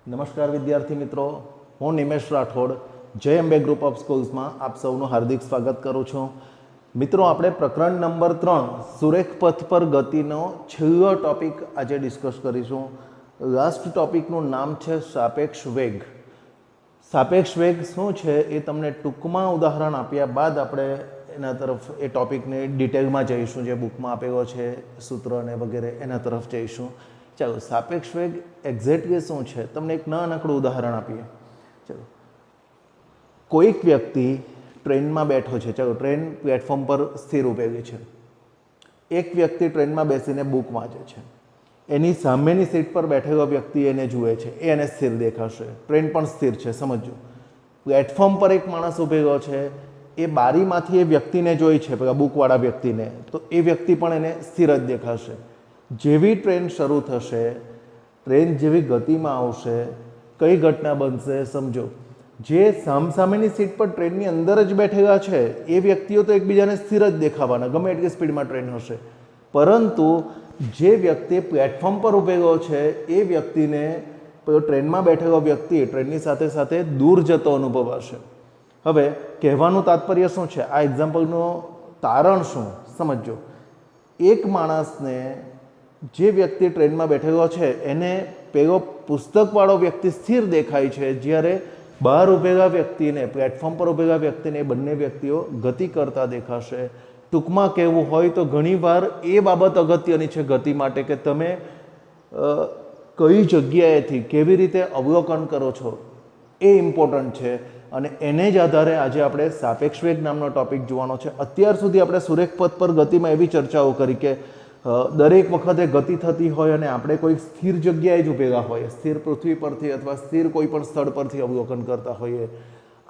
નમસ્કાર વિદ્યાર્થી મિત્રો, હું નિમેશ રાઠોડ જય અંબે ગ્રુપ ઓફ સ્કૂલ્સમાં આપ સૌનું હાર્દિક સ્વાગત કરું છું. મિત્રો, આપણે પ્રકરણ નંબર 3 સુરેખ પથ પર ગતિનો છેલ્લો ટોપિક આજે ડિસ્કસ કરીશું. લાસ્ટ ટોપિકનું નામ છે સાપેક્ષ વેગ. સાપેક્ષ વેગ શું છે એ તમને ટૂંકમાં ઉદાહરણ આપ્યા બાદ આપણે એના તરફ એ ટોપિકને ડિટેલમાં જઈશું. જે બુકમાં આપેલો છે સૂત્ર અને વગેરે એના તરફ જઈશું. ચાલો, સાપેક્ષ વેગ એક્ઝેક્ટલી શું છે તમને એક નાનકડું ઉદાહરણ આપીએ. ચાલો, કોઈક વ્યક્તિ ટ્રેનમાં બેઠો છે. ચાલો, ટ્રેન પ્લેટફોર્મ પર સ્થિર ઊભેલી છે. એક વ્યક્તિ ટ્રેનમાં બેસીને બુક વાંચે છે. એની સામેની સીટ પર બેઠેલો વ્યક્તિ એને જુએ છે, એ એને સ્થિર દેખાશે. ટ્રેન પણ સ્થિર છે, સમજો. પ્લેટફોર્મ પર એક માણસ ઊભેલો છે, એ બારીમાંથી એ વ્યક્તિને જોઈ છે, પેલા બુકવાળા વ્યક્તિને, તો એ વ્યક્તિ પણ એને સ્થિર જ દેખાશે. જેવી ટ્રેન શરૂ થશે, ટ્રેન જેવી ગતિમાં આવશે, કઈ ઘટના બનશે સમજો. જે સામસામેની સીટ પર ટ્રેનની અંદર જ બેઠેલા છે એ વ્યક્તિઓ તો એકબીજાને સ્થિર જ દેખાવાના, ગમે એટલી સ્પીડમાં ટ્રેન હશે. પરંતુ જે વ્યક્તિ પ્લેટફોર્મ પર ઊભેલો છે એ વ્યક્તિને ટ્રેનમાં બેઠેલો વ્યક્તિ ટ્રેનની સાથે સાથે દૂર જતો અનુભવાશે. હવે કહેવાનું તાત્પર્ય શું છે, આ એક્ઝામ્પલનું તારણ શું સમજો. એક માણસને, જે વ્યક્તિ ટ્રેનમાં બેઠેલો છે એને પેલો પુસ્તકવાળો વ્યક્તિ સ્થિર દેખાય છે, જ્યારે બહાર ઊભેલા વ્યક્તિને, પ્લેટફોર્મ પર ઊભેલા વ્યક્તિને બંને વ્યક્તિઓ ગતિ કરતા દેખાશે. ટૂંકમાં કહેવું હોય તો ઘણીવાર એ બાબત અગત્યની છે ગતિ માટે કે તમે કઈ જગ્યાએથી કેવી રીતે અવલોકન કરો છો એ ઇમ્પોર્ટન્ટ છે. અને એને જ આધારે આજે આપણે સાપેક્ષ વેગ નામનો ટોપિક જોવાનો છે. અત્યાર સુધી આપણે સુરેખ પથ પર ગતિમાં એવી ચર્ચાઓ કરી કે દરેક વખતે ગતિ થતી હોય અને આપણે કોઈ સ્થિર જગ્યાએ જ ઊભેલા હોઈએ, સ્થિર પૃથ્વી પરથી અથવા સ્થિર કોઈ પણ સ્થળ પરથી અવલોકન કરતા હોઈએ.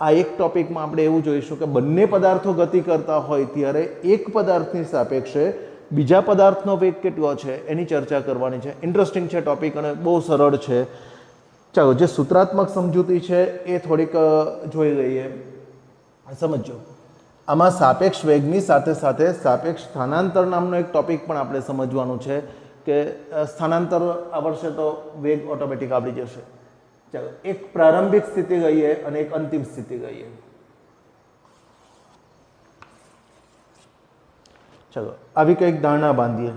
આ એક ટોપિકમાં આપણે એવું જોઈશું કે બંને પદાર્થો ગતિ કરતા હોય ત્યારે એક પદાર્થની સાપેક્ષે બીજા પદાર્થનો વેગ કેટલો છે એની ચર્ચા કરવાની છે. ઇન્ટરેસ્ટિંગ છે ટોપિક અને બહુ સરળ છે. ચાલો, જે સૂત્રાત્મક સમજૂતી છે એ થોડીક જોઈ લઈએ. સમજો, આમાં સાપેક્ષ વેગની સાથે સાથે સાપેક્ષ સ્થાનાંતર નામનો એક ટોપિક પણ આપણે સમજવાનું છે કે સ્થાનાંતર આવડશે તો વેગ ઓટોમેટિક આવડી જશે. ચાલો, એક પ્રારંભિક સ્થિતિ લઈએ અને એક અંતિમ સ્થિતિ લઈએ. ચાલો, આવી કંઈક ધારણા બાંધીએ.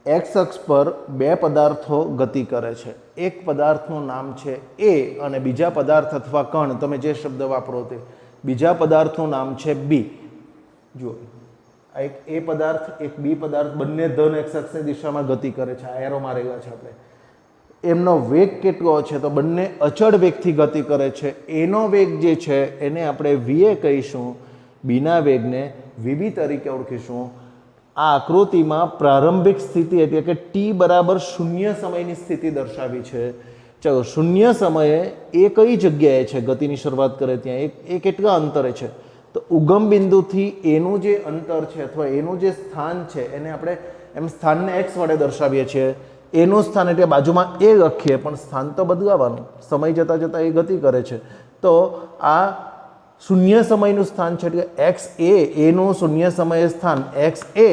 એક્સ અક્ષ પર બે પદાર્થો ગતિ કરે છે. એક પદાર્થનું નામ છે એ અને બીજા પદાર્થ અથવા કણ, તમે જે શબ્દ વાપરો તે, બીજા પદાર્થનું નામ છે બી. જુઓ, આ એક એ પદાર્થ, એક બી પદાર્થ, બંને ધન એક્સ અક્ષની દિશામાં ગતિ કરે છે. આ એરો મારેલા છે આપણે. એમનો વેગ કેટલો છે તો બંને અચળ વેગથી ગતિ કરે છે. એનો વેગ જે છે એને આપણે વીએ કહીશું, બીના વેગને વીબી તરીકે ઓળખીશું. આ આકૃતિમાં પ્રારંભિક સ્થિતિ એટલે કે ટી બરાબર 0 સમયની સ્થિતિ દર્શાવી છે. ચાલો, 0 સમયે એ કઈ જગ્યાએ છે, ગતિની શરૂઆત કરે ત્યાં એ કેટલા અંતરે છે તો ઉગમ બિંદુથી એનું જે અંતર છે અથવા એનું જે સ્થાન છે એને આપણે એમ સ્થાનને એક્સ વડે દર્શાવીએ છીએ. એનું સ્થાન એટલે બાજુમાં એ લખીએ, પણ સ્થાન તો બદલાવાનું, સમય જતાં જતાં એ ગતિ કરે છે. તો આ 0 સમયનું સ્થાન છે એટલે એક્સ એનું 0 સમયે સ્થાન એક્સ એ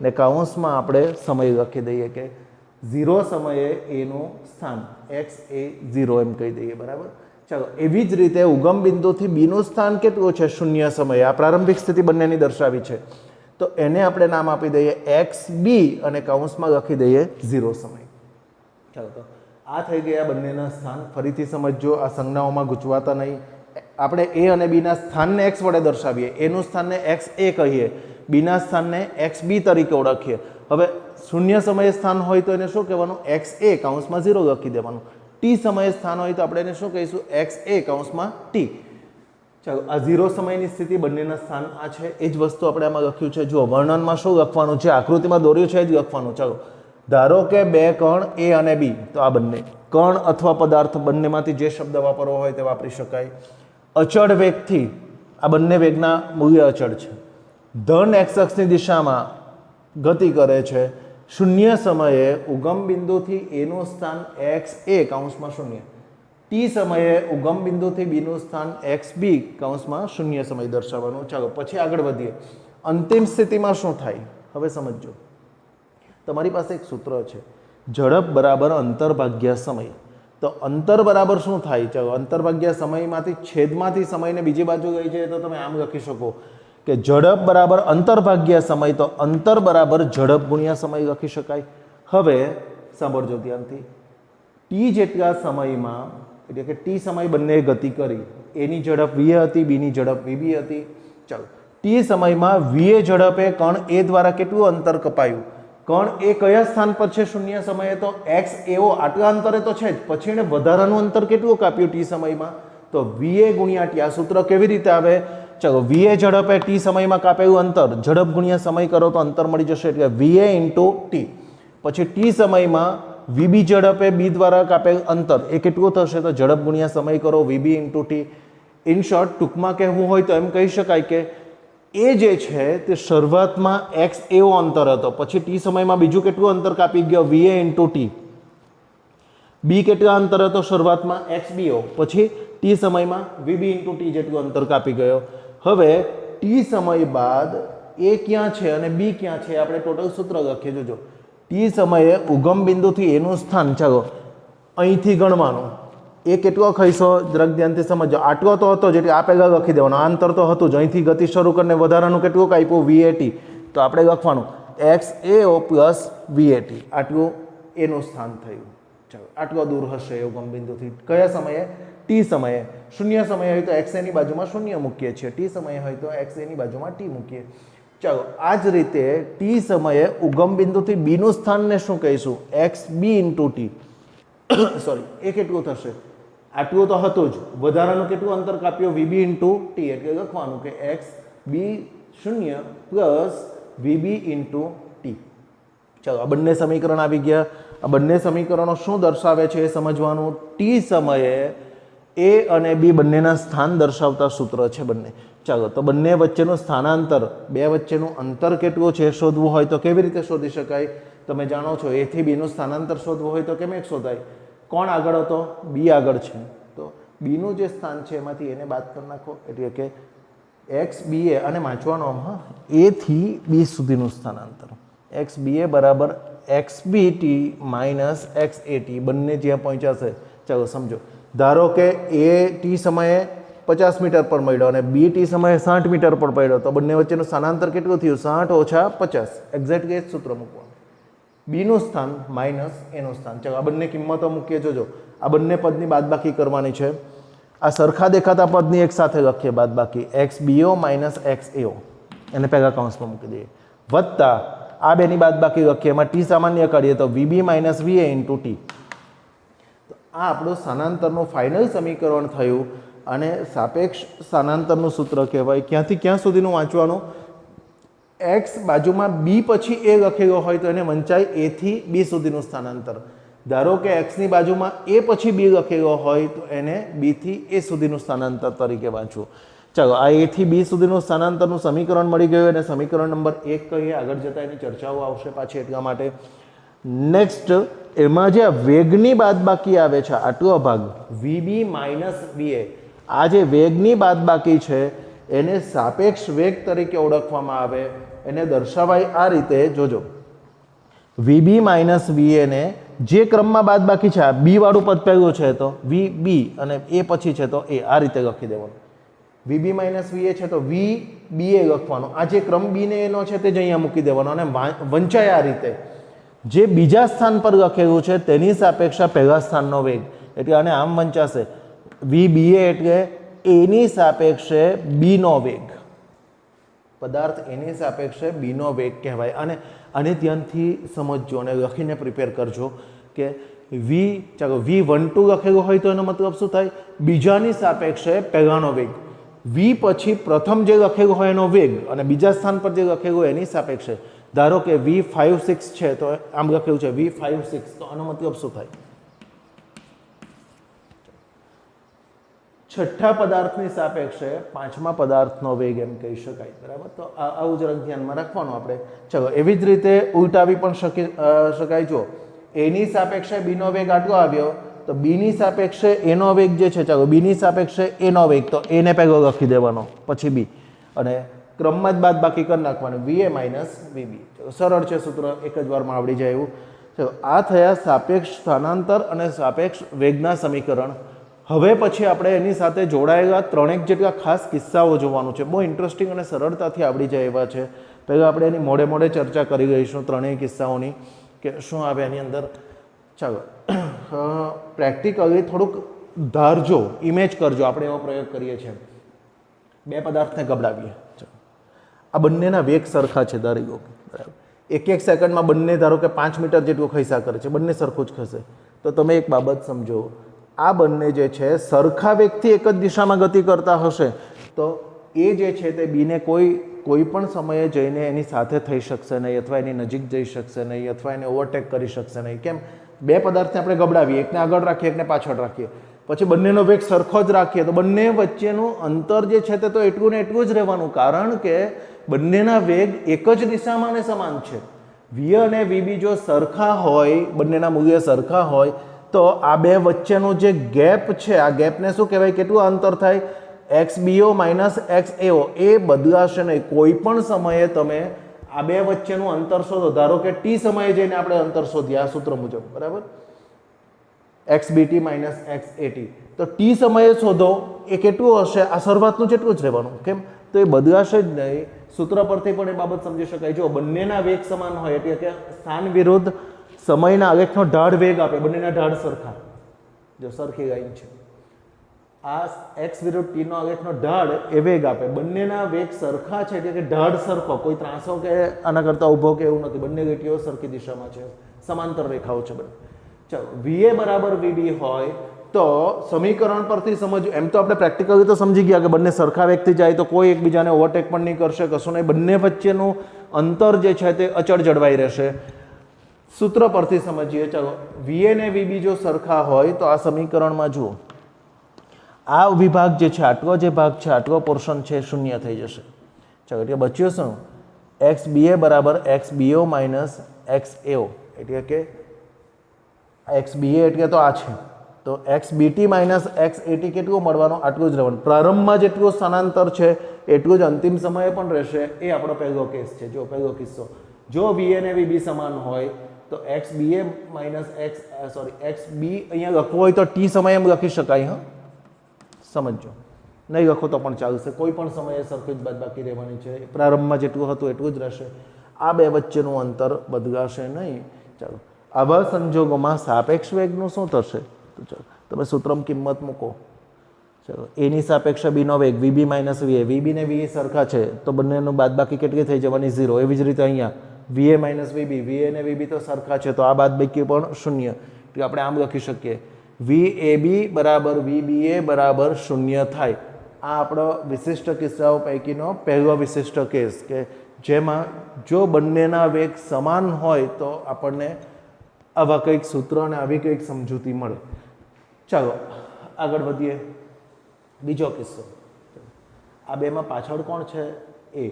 ને કાઉન્સમાં આપણે સમય લખી દઈએ કે 0 સમયે એનું સ્થાન એક્સ એ 0 એમ કહી દઈએ. બરાબર. ચાલો, એવી જ રીતે ઉગમ બિંદુથી બીનું સ્થાન કેટલું છે 0 સમયે, આ પ્રારંભિક સ્થિતિ બંનેની દર્શાવી છે, તો એને આપણે નામ આપી દઈએ એક્સ બી અને કાઉન્સમાં લખી દઈએ 0 સમય. ચાલો, તો આ થઈ ગયા બંનેના સ્થાન. ફરીથી સમજો, આ સંજ્ઞાઓમાં ગૂંચવાતા નહીં. આપણે એ અને બીના સ્થાનને એક્સ વડે દર્શાવીએ, એનું સ્થાનને એક્સ એ કહીએ, બીના સ્થાનને એક્સ બી તરીકે ઓળખીએ. હવે 0 સમયે સ્થાન હોય તો એને શું કહેવાનું, એક્સ એ કાઉન્સમાં 0 લખી દેવાનું. ટી સમયે સ્થાન હોય તો આપણે એને શું કહીશું, એક્સ એ કાઉન્સમાં ટી. ચાલો, આ 0 સમયની સ્થિતિ બંનેના સ્થાન આ છે. એ જ વસ્તુ આપણે આમાં લખ્યું છે. જો વર્ણનમાં શું લખવાનું છે, આકૃતિમાં દોર્યું છે એ જ લખવાનું. ચાલો, ધારો કે બે કણ એ અને બી, તો આ બંને કણ અથવા પદાર્થ, બંનેમાંથી જે શબ્દ વાપરવો હોય તે વાપરી શકાય. અચળ વેગથી, આ બંને વેગના મૂલ્ય અચળ છે. ધન એક્સ અક્ષની દિશામાં ગતિ કરે છે. 0 સમયે ઉગમ બિંદુથી એનું સ્થાન એક્સ એ કાઉન્સમાં 0, ટી સમયે ઉગમ બિંદુથી બીનું સ્થાન એક્સ બી કાઉન્સમાં 0 સમય દર્શાવવાનું. ચાલો, પછી આગળ વધીએ. અંતિમ સ્થિતિમાં શું થાય હવે સમજો. તમારી પાસે એક સૂત્ર છે, ઝડપ બરાબર અંતર ભાગ્યા સમય. તો અંતર બરાબર શું થાય? ચાલો અંતર ભાગ્યા સમયમાંથી છેદમાંથી સમયને બીજી બાજુ ગઈ છે તો તમે આમ લખી શકો કે ઝડપ બરાબર અંતર ભાગ્યા સમય, તો અંતર બરાબર ઝડપ ગુણ્યા સમય લખી શકાય. હવે સાંભળજો ધ્યાનથી, ટી જેટલા સમયમાં એટલે કે ટી સમય બંને ગતિ કરી, એની ઝડપ વીએ હતી, બીની ઝડપ વીબી હતી. ચાલો ટી સમયમાં વીએ ઝડપે કણ એ દ્વારા કેટલું અંતર કપાયું? કણ એ કયા સ્થાન પર છે શૂન્ય સમયે? તો એક્સ એવો આટલા અંતરે તો છે જ, પછી એને વધારાનું અંતર કેટલું કાપ્યું ટી સમયમાં? તો વીએ ગુણ્યા ટી. આ સૂત્ર કેવી રીતે આવે? ચાલો વીએ ઝડપે ટી સમયમાં કાપેલું અંતર, ઝડપ ગુણ્યા સમય કરો તો અંતર મળી જશે, એટલે વીએ ઇન્ટુ ટી. પછી ટી સમયમાં વીબી ઝડપે બી દ્વારા કાપેલું અંતર એ કેટલું થશે? તો ઝડપ ગુણ્યા સમય કરો, VB into T. In short ટૂંકમાં કહેવું હોય તો એમ કહી શકાય કે એ જે છે તે શરૂઆતમાં એક્સ એવો અંતર હતો, પછી ટી સમયમાં બીજું કેટલું અંતર કાપી ગયો? વીએ ઇન્ટુ ટી. બી કેટલા અંતર હતો શરૂઆતમાં? એક્સ બીઓ, પછી ટી સમયમાં વીબી ઇન્ટુ ટી જેટલું અંતર કાપી ગયો. હવે ટી સમય બાદ એ ક્યાં છે અને બી ક્યાં છે આપણે ટોટલ સૂત્ર લખીએ. જોજો ટી સમયે ઉગમ બિંદુથી એનું સ્થાન, ચાલો અહીંથી ગણવાનું, એ કેટલો ખઈશો જરાક ધ્યાનથી સમજો. આટલો તો હતો જેટલી આ પહેલાં લખી દેવાનો, આ અંતર તો હતું જ, અહીંથી ગતિ શરૂ કરીને વધારાનું કેટલું કાપ્યું? વીએટી. તો આપણે લખવાનું એક્સ એઓ પ્લસ વીએટી, આટલું એનું સ્થાન થયું. ચાલો આટલો દૂર હશે ઉગમ બિંદુથી. કયા સમયે? ટી સમયે. શૂન્ય સમય હોય તો એક્સ એની બાજુમાં શૂન્ય મૂકીએ છીએ, ટી સમય હોય તો એક્સ એની બાજુમાં ટી મૂકીએ. ચાલો આ જ રીતે ટી સમયે ઉગમ બિંદુથી બીનું સ્થાનને શું કહીશું? એક્સ બી ઇન્ટુ ટી. સોરી, એ કેટલું થશે? આટલું તો હતું જ, વધારાનું કેટલું અંતર કાપ્યું? VB into T. એટલે લખવાનું કે એક્સ બી શૂન્ય પ્લસ વીબી ઇન્ટુ ટી. ચાલો આ બંને સમીકરણ આવી ગયા. આ બંને સમીકરણો શું દર્શાવે છે એ સમજવાનું. ટી સમયે એ અને બી બંનેના સ્થાન દર્શાવતા સૂત્ર છે બંને. ચાલો તો બંને વચ્ચેનું સ્થાનાંતર, બે વચ્ચેનું અંતર કેટલું છે શોધવું હોય તો કેવી રીતે શોધી શકાય? તમે જાણો છો એથી બીનું સ્થાનાંતર શોધવું હોય તો કેમ એક શોધાય? કોણ આગળ હતો? બી આગળ છે, તો બીનું જે સ્થાન છે એમાંથી એને બાદ કરી નાખો, એટલે કે એક્સ બી એ, અને વાંચવાનો હા, એથી બી સુધીનું સ્થાનાંતર એક્સ બી એ બરાબર x b t minus x a t, બંને જ્યાં પહોંચાશે. ચાલો સમજો, ધારો કે એ ટી સમયે 50 મીટર પર મળ્યો અને બી ટી સમયે 60 મીટર પર પડ્યો, તો બંને વચ્ચેનું સ્થાનાંતર કેટલું થયું? 60 ઓછા 50. એક્ઝેક્ટલી એ જ સૂત્ર મૂકવાનું. બીનું સ્થાન માઇનસ એનું સ્થાન. ચાલો આ બંને કિંમતો મૂકીએ. જોજો આ બંને પદની બાદબાકી કરવાની છે. આ સરખા દેખાતા પદની એક સાથે લખીએ બાદબાકી, એક્સ બીઓ માઇનસ એક્સ એઓ, એને પહેલાં કૌંસમાં મૂકી દઈએ, વત્તા આ બેની બાદબાકી લખીએ, એમાં ટી સામાન્ય કરીએ તો વીબી માઇનસ વીએ ઇન્ટુ ટી. આ આપણું સ્થાનાંતરનું ફાઇનલ સમીકરણ થયું અને સાપેક્ષ સ્થાનાંતરનું સૂત્ર કહેવાય. ક્યાંથી ક્યાં સુધીનું વાંચવાનું? એક્સ બાજુમાં બી પછી એ લખેલો હોય તો એને વંચાય એથી બી સુધીનું સ્થાનાંતર. ધારો કે એક્સની બાજુમાં એ પછી બી લખેલો હોય તો એને બીથી એ સુધીનું સ્થાનાંતર તરીકે વાંચવું. ચાલો આ એથી બી સુધીનું સ્થાનાંતરનું સમીકરણ મળી ગયું અને સમીકરણ નંબર 1 કહીએ. આગળ જતાં એની ચર્ચાઓ આવશે પાછી, એટલા માટે નેક્સ્ટ એમાં જે વેગની બાદબાકી આવે છે આટલો ભાગ વીબી માઇનસ વીએ, આ જે વેગની બાદબાકી છે એને સાપેક્ષ વેગ તરીકે ઓળખવામાં આવે. એને દર્શાવાય આ રીતે. જોજો વીબી માઇનસ વીએ ને જે ક્રમમાં બાદબાકી છે, આ બી વાળું પદ પહેલું છે તો વી બી અને એ પછી છે તો એ, આ રીતે લખી દેવાનું. વીબી માઇનસ વીએ છે તો વી બી એ લખવાનું. આ જે ક્રમ બી ને એનો છે તે જ અહીંયા મૂકી દેવાનો અને વંચાય આ રીતે. જે બીજા સ્થાન પર લખેલું છે તેની સાપેક્ષા પહેલા સ્થાનનો વેગ, એટલે આને આમ વંચાશે. વી બી એ એટલે એની સાપેક્ષે બીનો વેગ, પદાર્થ એની સાપેક્ષે બીનો વેગ કહેવાય. અને આને ધ્યાનથી સમજજો અને લખીને પ્રિપેર કરજો કે વી, ચાલો V12 લખેલું હોય તો એનો મતલબ શું થાય? બીજાની સાપેક્ષે પહેલાનો વેગ. વી પછી પ્રથમ જે લખેલું હોય એનો વેગ અને બીજા સ્થાન પર જે લખેલું હોય એની સાપેક્ષે. ધારો કે V56 છે તો આમ લખેલું છે V56, તો આનો મતલબ શું થાય? છઠ્ઠા પદાર્થની સાપેક્ષે પાંચમા પદાર્થનો વેગ એમ કહી શકાય. બરાબર, તો આવું જરાક ધ્યાનમાં રાખવાનું આપણે. ચલો એવી જ રીતે ઉલટાવી પણ શકાય. જો એની સાપેક્ષે બીનો વેગ આટલો આવ્યો તો બીની સાપેક્ષે એનો વેગ જે છે, ચાલો બીની સાપેક્ષે એનો વેગ, તો એને પહેલો લખી દેવાનો, પછી બી, અને ક્રમમાં જ બાદબાકી કરી નાખવાનું, વીએ માઇનસ વીબી. સરળ છે સૂત્ર, એક જ વારમાં આવડી જાય એવું. ચલો આ થયા સાપેક્ષ સ્થાનાંતર અને સાપેક્ષ વેગના સમીકરણ. હવે પછી આપણે એની સાથે જોડાયેલા ત્રણેક જેટલા ખાસ કિસ્સાઓ જોવાનું છે. બહુ ઇન્ટરેસ્ટિંગ અને સરળતાથી આવડી જાય એવા છે. પહેલાં આપણે એની મોડે મોડે ચર્ચા કરી રહીશું ત્રણેય કિસ્સાઓની કે શું આવે એની અંદર. ચાલો પ્રેક્ટિકલી થોડુંક ધારજો, ઇમેજ કરજો. આપણે એવો પ્રયોગ કરીએ છીએ. બે પદાર્થને ગબડાવીએ. આ બંનેના વેગ સરખા છે ધારી લો, બરાબર. એક એક સેકન્ડમાં બંને ધારો કે 5 મીટર જેટલું ખિસ્સા કરે છે, બંને સરખું જ ખસે. તો તમે એક બાબત સમજો, આ બંને જે છે સરખા વેગથી એક જ દિશામાં ગતિ કરતા હશે તો એ જે છે તે બીને કોઈ પણ સમયે જઈને એની સાથે થઈ શકશે નહીં, અથવા એની નજીક જઈ શકશે નહીં, અથવા એને ઓવરટેક કરી શકશે નહીં. કેમ? બે પદાર્થને આપણે ગબડાવીએ, એકને આગળ રાખીએ, એકને પાછળ રાખીએ, પછી બંનેનો વેગ સરખો જ રાખીએ તો બંને વચ્ચેનું અંતર જે છે તે તો એટલું ને એટલું જ રહેવાનું, કારણ કે બંનેના વેગ એક જ દિશામાં ને સમાન છે. વી અને વીબી જો સરખા હોય, બંનેના મૂલ્ય સરખા હોય તો આ બે વચ્ચેનું જે ગેપ છે, આ ગેપને શું કહેવાય, કેટલું અંતર થાય? XBO minus XAO. એ બદલાશે નહીં. કોઈ પણ સમયે તમે આ બે વચ્ચેનું અંતર શોધો, ધારો કે ટી સમયે જઈને આપણે અંતર શોધીએ આ સૂત્ર મુજબ, બરાબર, XBT માઇનસ XAT. તો ટી સમયે શોધો એ કેટલું હશે? આ શરૂઆતનું જેટલું જ રહેવાનું. કેમ? તો એ બદલાશે જ નહીં. સૂત્ર પરથી પણ એ બાબત સમજી શકાય. જો બંનેના વેગ સમાન હોય એટલે કે સ્થાન વિરુદ્ધ સમયના આલેખનો ઢાળ વેગ આપે, બંનેના ઢાળ સરખા, જો સરખી લાઈન છે, આ એક્સ વિરુદ્ધ ટીનો આલેખનો ઢાળ એ વેગ આપે, બંનેના વેગ સરખા છે એટલે કે ઢાળ સરખો, કોઈ ત્રાસો કે આના કરતાં ઊભો કે એવું નથી, બંને લીટીઓ સરખી દિશામાં છે, સમાંતર રેખાઓ છે બંને. ચાલો, VA બરાબર VB હોય તો સમીકરણ પરથી સમજ, એમ તો આપણે પ્રેક્ટિકલી તો સમજી ગયા કે બંને સરખા વેગથી જાય તો કોઈ એકબીજાને ઓવરટેક પણ નહીં કરશે, કશું નહીં, બંને વચ્ચેનું અંતર જે છે તે અચળ જળવાઈ રહેશે. સૂત્ર પરથી સમજીએ. ચાલો, VA ને VB જો સરખા હોય તો આ સમીકરણમાં જુઓ, આ વિભાગ જે છે, આટલો જે ભાગ છે, આટલો પોર્શન છે, શૂન્ય થઈ જશે. ચાલો, એટલે બચ્યું શું? XBA બરાબર XBO માઇનસ XAO, એટલે કે XBA એટલે તો આ છે, તો XBT માઇનસ XAT કેટલું મળવાનું? આટલું જ રહેવાનું. પ્રારંભમાં જેટલું સ્થાનાંતર છે એટલું જ અંતિમ સમયે પણ રહેશે. એ આપણો પહેલો કેસ છે. જો પહેલો કિસ્સો, જો VA અને VB સમાન હોય તો XBA માઇનસ XB અહીંયા લખવું હોય તો ટી સમયે એમ લખી શકાય. હા, સમજો. નહીં લખો તો પણ ચાલશે, કોઈ પણ સમયે સરખી જ બાદબાકી રહેવાની છે. પ્રારંભમાં જેટલું હતું એટલું જ રહેશે. આ બે વચ્ચેનું અંતર બદલાશે નહીં. ચાલો, આવા સંજોગોમાં સાપેક્ષ વેગનું શું થશે? તો ચાલો તમે સૂત્રમાં કિંમત મૂકો. ચાલો, એની સાપેક્ષે બીનો વેગ VB માઇનસ VA, VB ને VA સરખા છે તો બંનેનું બાદબાકી કેટલી થઈ જવાની? 0. એવી જ રીતે અહીંયા VA માઇનસ VB, VA ને VB તો સરખા છે તો આ બાદબાકી પણ શૂન્ય. એટલે આપણે આમ લખી શકીએ, VAB બરાબર VBA બરાબર શૂન્ય થાય. આ આપણો વિશિષ્ટ કિસ્સાઓ પૈકીનો પહેલો વિશિષ્ટ કેસ કે જેમાં જો બંનેના વેગ સમાન હોય તો આપણને આવા કંઈક સૂત્ર અને આવી કંઈક સમજૂતી મળે. ચાલો આગળ વધીએ. બીજો કિસ્સો, આ બેમાં પાછળ કોણ છે? એ.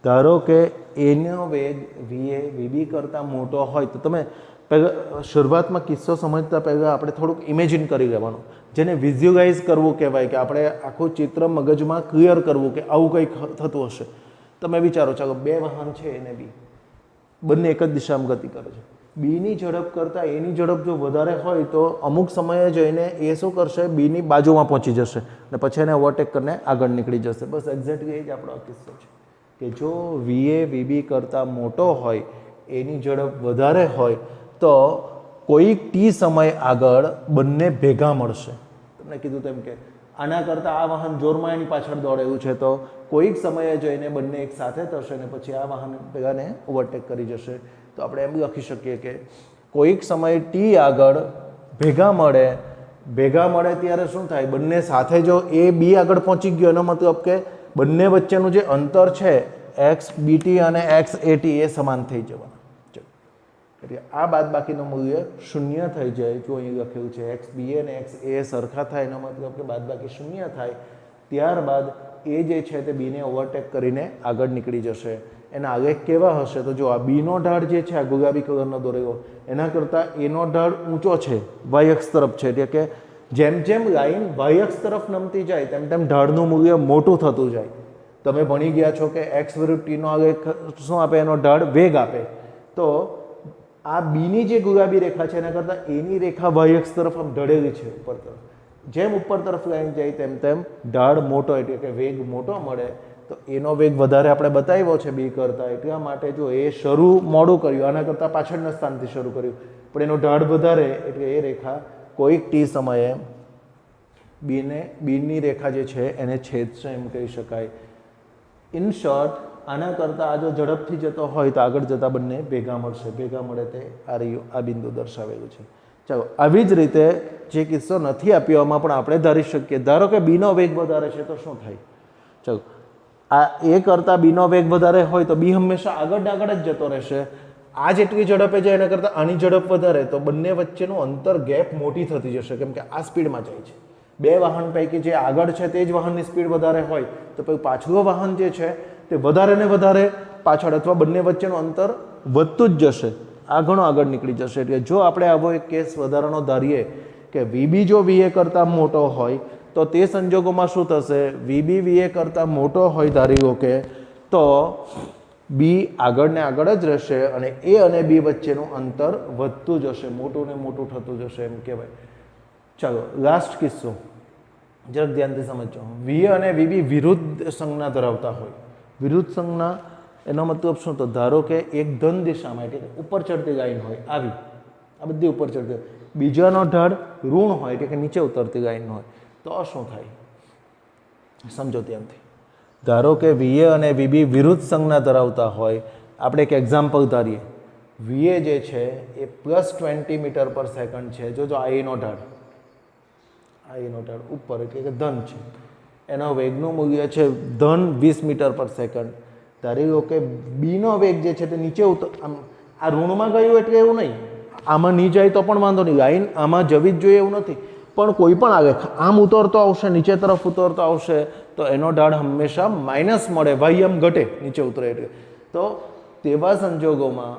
ધારો કે એનો વેગ VA VB કરતાં મોટો હોય તો તમે પહેલાં શરૂઆતમાં કિસ્સો સમજતા પહેલાં આપણે થોડુંક ઇમેજિન કરી લેવાનું, જેને વિઝ્યુલાઇઝ કરવું કહેવાય, કે આપણે આખું ચિત્ર મગજમાં ક્લિયર કરવું કે આવું કંઈક થતું હશે. તમે વિચારો, ચાલો બે વાહન છે એને બી, બંને એક જ દિશામાં ગતિ કરે છે. બીની ઝડપ કરતાં એની ઝડપ જો વધારે હોય તો અમુક સમયે જઈને એ શું કરશે? બીની બાજુમાં પહોંચી જશે અને પછી એને ઓવરટેક કરીને આગળ નીકળી જશે. બસ એક્ઝેક્ટલી એ જ આપણો કિસ્સો છે કે જો VA VB કરતાં મોટો હોય, એની ઝડપ વધારે હોય તો કોઈક ટી સમય આગળ બંને ભેગા મળશે. તમને કીધું તેમ કે આના કરતાં આ વાહન જોરમાં એની પાછળ દોડેલું છે તો કોઈક સમયે જઈને બંને એક સાથે થશે ને પછી આ વાહન ભેગાને ઓવરટેક કરી જશે. તો આપણે એમ લખી શકીએ કે કોઈક સમયે ટી આગળ ભેગા મળે ત્યારે શું થાય? બંને સાથે જો એ બી આગળ પહોંચી ગયો એનો મતલબ કે બંને વચ્ચેનું જે અંતર છે XBT અને XAT એ સમાન થઈ જવાના. એટલે આ બાદબાકીનું મૂલ્ય શૂન્ય થઈ જાય. જો અહીં લખેલું છે XBA અને XA સરખા થાય એનો મતલબ કે બાદબાકી શૂન્ય થાય. ત્યારબાદ એ જે છે તે બીને ઓવરટેક કરીને આગળ નીકળી જશે. એના આલેખ કેવા હશે? તો જો આ બીનો ઢાળ જે છે, આ ગુલાબી કલરનો દોરેલો, એના કરતાં એનો ઢાળ ઊંચો છે, y અક્ષ તરફ છે. એટલે કે જેમ જેમ લાઈન y અક્ષ તરફ નમતી જાય તેમ તેમ ઢાળનું મૂલ્ય મોટું થતું જાય. તમે ભણી ગયા છો કે x વિરુદ્ધ ટીનો આલેખ શું આપે? એનો ઢાળ વેગ આપે. તો આ બીની જે ગુલાબી રેખા છે એના કરતાં એની રેખા વાય અક્ષ તરફ આમ ઢળેલી છે ઉપર તરફ. જેમ ઉપર તરફ લાઈન જાય તેમ તેમ ઢાળ મોટો એટલે કે વેગ મોટો મળે. તો એનો વેગ વધારે આપણે બતાવ્યો છે બી કરતાં, એટલા માટે જો એ શરૂ મોડું કર્યું, આના કરતાં પાછળના સ્થાનથી શરૂ કર્યું, પણ એનો ઢાળ વધારે એટલે એ રેખા કોઈક ટી સમયે બીની રેખા જે છે એને છેદશે એમ કહી શકાય. ઇન શોર્ટ, આના કરતાં આ જો ઝડપથી જતો હોય તો આગળ જતાં બંને ભેગા મળશે. ભેગા મળે તે આ બિંદુ દર્શાવેલું છે. ચાલો, આવી જ રીતે જે કિસ્સો નથી આપ્યો એમાં પણ આપણે ધારી શકીએ. ધારો કે બીનો વેગ વધારે છે તો શું થાય? ચાલો, આ એ કરતાં બીનો વેગ વધારે હોય તો બી હંમેશા આગળ જ જતો રહેશે. આ જેટલી ઝડપે જાય એના કરતાં આની ઝડપ વધારે તો બંને વચ્ચેનું અંતર ગેપ મોટી થતી જશે, કેમ કે આ સ્પીડમાં જાય છે. બે વાહન પૈકી જે આગળ છે તે જ વાહનની સ્પીડ વધારે હોય તો પછી પાછલું વાહન જે છે તે વધારે ને વધારે પાછળ અથવા બંને વચ્ચેનું અંતર વધતું જ જશે, આ ઘણો આગળ નીકળી જશે. એટલે જો આપણે આવો એક કેસ વધારાનો ધારીએ કે વીબી જો વીએ કરતાં મોટો હોય તો તે સંજોગોમાં શું થશે? વીબી વીએ કરતાં મોટો હોય ધારી લો કે, તો બી આગળ ને આગળ જ રહેશે અને એ અને બી વચ્ચેનું અંતર વધતું જશે, મોટું ને મોટું થતું જશે એમ કહેવાય. ચાલો, લાસ્ટ કિસ્સો જરાક ધ્યાનથી સમજો. વી અને વીબી વિરુદ્ધ સંજ્ઞા ધરાવતા હોય. વિરુદ્ધ સંજ્ઞા એનો મતલબ શું? તો ધારો કે એક ધન દિશામાં એટલે ઉપર ચડતી લાઈન હોય આવી, આ બધી ઉપર ચડતી, બીજાનો ઢાળ ઋણ હોય એટલે કે નીચે ઉતરતી લાઈન હોય, તો શું થાય? સમજો ત્યાંથી. ધારો કે વીએ અને વીબી વિરુદ્ધ સંજ્ઞા ધરાવતા હોય. આપણે એક એક્ઝામ્પલ ધારીએ. વીએ જે છે એ +20 મીટર પર સેકન્ડ છે. જો આઈનો ઢાળ ઉપર એટલે કે ધન છે, એનો વેગનું મૂલ્ય છે ધન 20 મીટર પર સેકન્ડ. ધારી લો કે બીનો વેગ જે છે તે નીચે આમ આ ઋણમાં ગયું એટલે એવું નહીં, આમાં નહીં જાય તો પણ વાંધો નહીં, લાઈન આમાં જવી જ જોઈએ એવું નથી, પણ કોઈ પણ આવે આમ ઉતરતો આવશે, નીચે તરફ ઉતરતો આવશે તો એનો ઢાળ હંમેશા માઇનસ મળે, વાય એમ ઘટે નીચે ઉતરે એટલે. તો તેવા સંજોગોમાં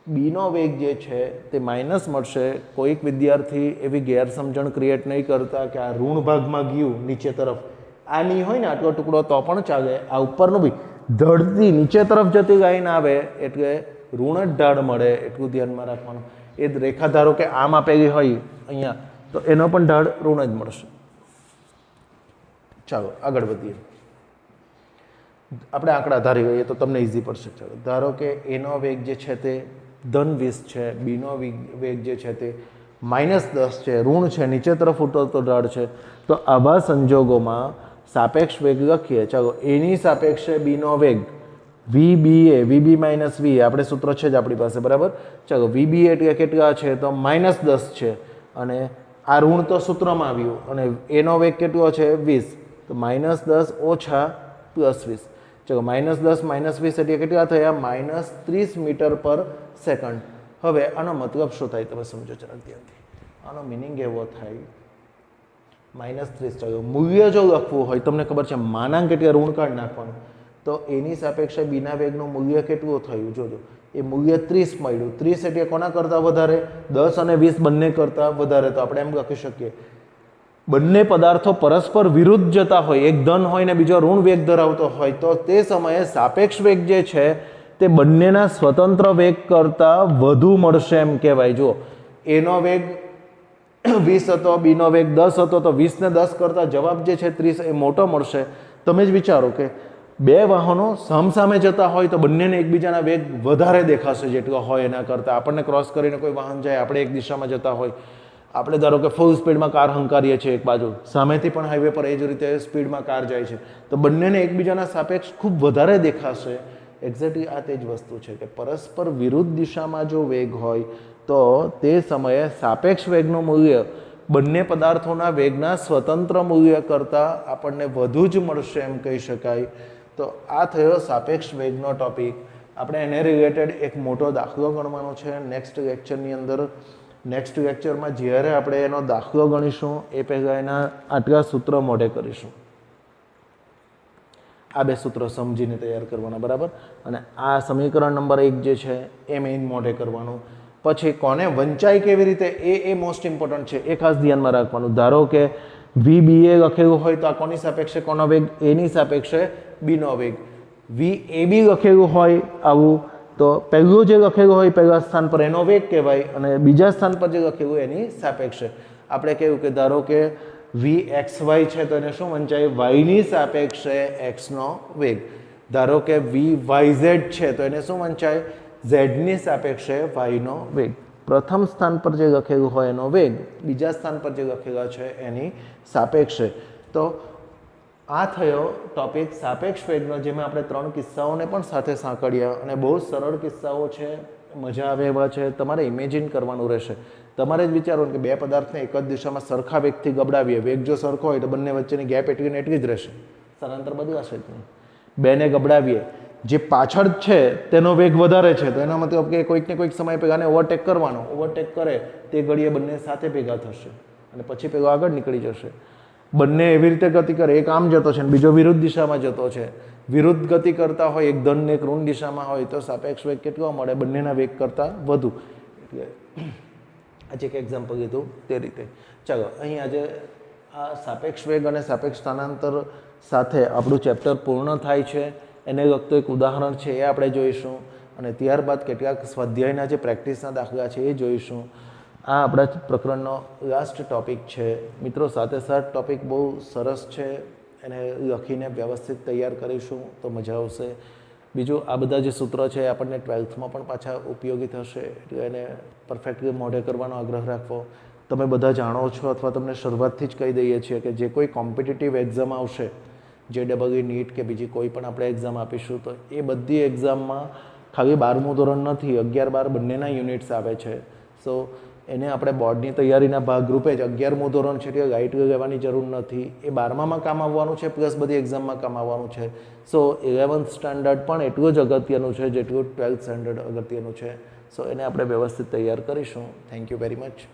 બીનો વેગ જે છે તે માઇનસ મળશે. કોઈક વિદ્યાર્થી એવી ગેરસમજણ ક્રિએટ નહીં કરતા કે આ ઋણ ભાગમાં ગયું નીચે તરફ, આ નહીં હોય ને આટલો ટુકડો તો પણ ચાલે, આ ઉપરનું બી ધડતી નીચે તરફ જતી લાઈન આવે એટલે ઋણ જ ઢાળ મળે, એટલું ધ્યાનમાં રાખવાનું. એ જ રેખા ધારો કે આમ આપેલી હોય અહીંયા તો એનો પણ ઢાળ ઋણ જ મળશે. ચાલો આગળ વધીએ. આપણે આંકડા ધારી ગઈએ તો તમને ઇઝી પડશે. ચાલો, ધારો કે એનો વેગ જે છે તે ધન 20 છે, બીનો વેગ જે છે તે -10 છે, ઋણ છે, નીચે તરફ ઉતરતો ઢાળ છે. તો આવા સંજોગોમાં સાપેક્ષ વેગ લખીએ. ચાલો, એની સાપેક્ષે બીનો વેગ વીબી માઇનસ વી, આપણે સૂત્ર છે જ આપણી પાસે, બરાબર. ચાલો, વીબી એટલે કેટલા છે? તો -10 છે અને આ ઋણ તો સૂત્રમાં આવ્યું અને એનો વેગ કેટલો છે? 20. તો -10 ઓછા +20. ચલો, -10 -20 એટલે કેટલા થયા? -30 મીટર પર સેકન્ડ. હવે આનો મતલબ શું થાય તમે સમજો જરાક ધ્યાનથી. આનો મિનિંગ એવો થાય -30. ચાલો, મૂલ્ય જો લખવું હોય તમને ખબર છે માનાંક એટલે ઋણકાળ નાખવાનું, તો એની સાપેક્ષે બીના વેગનું મૂલ્ય કેટલું થયું જોજો. એ મૂલ્ય 30 મળ્યું. 30 એટલે કોના કરતાં વધારે? 10 અને 20 બંને કરતાં વધારે. તો આપણે એમ લખી શકીએ બંને પદાર્થો પરસ્પર વિરુદ્ધ જતા હોય, એક ધન હોય ને બીજો ઋણ વેગ ધરાવતો હોય, તો તે સમયે સાપેક્ષ વેગ જે છે તે બંનેના સ્વતંત્ર વેગ કરતાં વધુ મળશે એમ કહેવાય. જો એનો વેગ 20 હતો, બીનો વેગ 10 હતો, તો 20 ને 10 કરતાં જવાબ જે છે 30 એ મોટો મળશે. તમે જ વિચારો કે બે વાહનો સામસામે જતા હોય તો બંનેને એકબીજાના વેગ વધારે દેખાશે જેટલો હોય એના કરતાં. આપણને ક્રોસ કરીને કોઈ વાહન જાય, આપણે એક દિશામાં જતા હોય, આપણે ધારો કે ફૂલ સ્પીડમાં કાર હંકારીએ છીએ એક બાજુ, સામેથી પણ હાઈવે પર એ જ રીતે સ્પીડમાં કાર જાય છે, તો બંનેને એકબીજાના સાપેક્ષ ખૂબ વધારે દેખાશે. એક્ઝેક્ટલી આ તે જ વસ્તુ છે કે પરસ્પર વિરુદ્ધ દિશામાં જો વેગ હોય તો તે સમયે સાપેક્ષ વેગનું મૂલ્ય બંને પદાર્થોના વેગના સ્વતંત્ર મૂલ્ય કરતાં આપણને વધુ જ મળશે એમ કહી શકાય. તો આ થયો સાપેક્ષ વેગનો ટોપિક. આપણે એને રિલેટેડ એક મોટો દાખલો ગણવાનો છે નેક્સ્ટ લેક્ચરની અંદર. નેક્સ્ટ લેક્ચરમાં જ્યારે આપણે એનો દાખલો ગણીશું એ પહેલાં એના આટલા સૂત્ર મોઢે કરીશું. આ બે સૂત્રો સમજીને તૈયાર કરવાના, બરાબર. અને આ સમીકરણ નંબર 1 જે છે એ મેઇન મોઢે કરવાનું. પછી કોને વંચાય કેવી રીતે એ મોસ્ટ ઇમ્પોર્ટન્ટ છે, એ ખાસ ધ્યાનમાં રાખવાનું. ધારો કે VBA લખેલું હોય તો આ કોની સાપેક્ષે કોનો વેગ? એની સાપેક્ષે બીનો વેગ. VAB લખેલું હોય આવું તો પહેલું જે લખેલું હોય પહેલા સ્થાન પર એનો વેગ કહેવાય અને બીજા સ્થાન પર જે લખેલું હોય એની સાપેક્ષે. આપણે કહ્યું કે ધારો કે VXY છે તો એને શું વંચાય? વાયની સાપેક્ષે એક્સનો વેગ. ધારો કે VYZ છે તો એને શું વંચાય? ઝેડની સાપેક્ષે વાયનો વેગ. પ્રથમ સ્થાન પર જે લખેલું હોય એનો વેગ, બીજા સ્થાન પર જે લખેલા છે એની સાપેક્ષે. તો આ થયો ટોપિક સાપેક્ષ વેગનો, જેમાં આપણે 3 કિસ્સાઓને પણ સાથે સાંકળ્યા અને બહુ સરળ કિસ્સાઓ છે, મજા આવે એવા છે. તમારે ઇમેજિન કરવાનું રહેશે. તમારે જ વિચારવાનું કે બે પદાર્થને એક જ દિશામાં સરખા વેગથી ગબડાવીએ, વેગ જો સરખો હોય તો બંને વચ્ચેની ગેપ એટલી ને એટલી જ રહેશે, સ્થળાંતર બદલાશે જ નહીં. બેને ગબડાવીએ, જે પાછળ છે તેનો વેગ વધારે છે તો એનો મતલબ કે કોઈક ને કોઈક સમય પહેલાં ઓવરટેક કરવાનો, ઓવરટેક કરે તે ઘડીએ બંને સાથે ભેગા થશે અને પછી પેલો આગળ નીકળી જશે. બંને એવી રીતે ગતિ કરે, એક આમ જતો છે અને બીજો વિરુદ્ધ દિશામાં જતો છે. વિરુદ્ધ ગતિ કરતા હોય, એક ધન ને એક ઋણ દિશામાં હોય તો સાપેક્ષ વેગ કેટલો મળે? બંનેના વેગ કરતાં વધુ. એટલે આજે એક એક્ઝામ્પલ લીધું તે રીતે. ચાલો, અહીં આજે આ સાપેક્ષ વેગ અને સાપેક્ષ સ્થાનાંતર સાથે આપણું ચેપ્ટર પૂર્ણ થાય છે. એને લગતું એક ઉદાહરણ છે એ આપણે જોઈશું અને ત્યારબાદ કેટલાક સ્વાધ્યાયના જે પ્રેક્ટિસના દાખલા છે એ જોઈશું. આ આપણા પ્રકરણનો લાસ્ટ ટૉપિક છે. મિત્રો, સાથે સાથ ટૉપિક બહુ સરસ છે, એને લખીને વ્યવસ્થિત તૈયાર કરીશું તો મજા આવશે. બીજું, આ બધા જે સૂત્રો છે એ આપણને 12થમાં પણ પાછા ઉપયોગી થશે, એટલે એને પરફેક્ટલી મોઢે કરવાનો આગ્રહ રાખવો. તમે બધા જાણો છો અથવા તમને શરૂઆતથી જ કહી દઈએ છીએ કે જે કોઈ કોમ્પિટિટિવ એક્ઝામ આવશે, JEE નીટ કે બીજી કોઈ પણ આપણે એક્ઝામ આપીશું તો એ બધી એક્ઝામમાં ખાલી 12મું ધોરણ નથી, 11-12 બંનેના યુનિટ્સ આવે છે. સો એને આપણે બોર્ડની તૈયારીના ભાગરૂપે જ 11મું ધોરણ છે એટલે લાઇટ લેવાની જરૂર નથી. એ 12મામાં કામ આવવાનું છે પ્લસ બધી એક્ઝામમાં કામ આવવાનું છે. સો 11th સ્ટાન્ડર્ડ પણ એટલું જ અગત્યનું છે જેટલું 12th સ્ટાન્ડર્ડ અગત્યનું છે. સો એને આપણે વ્યવસ્થિત તૈયાર કરીશું. Thank you very much.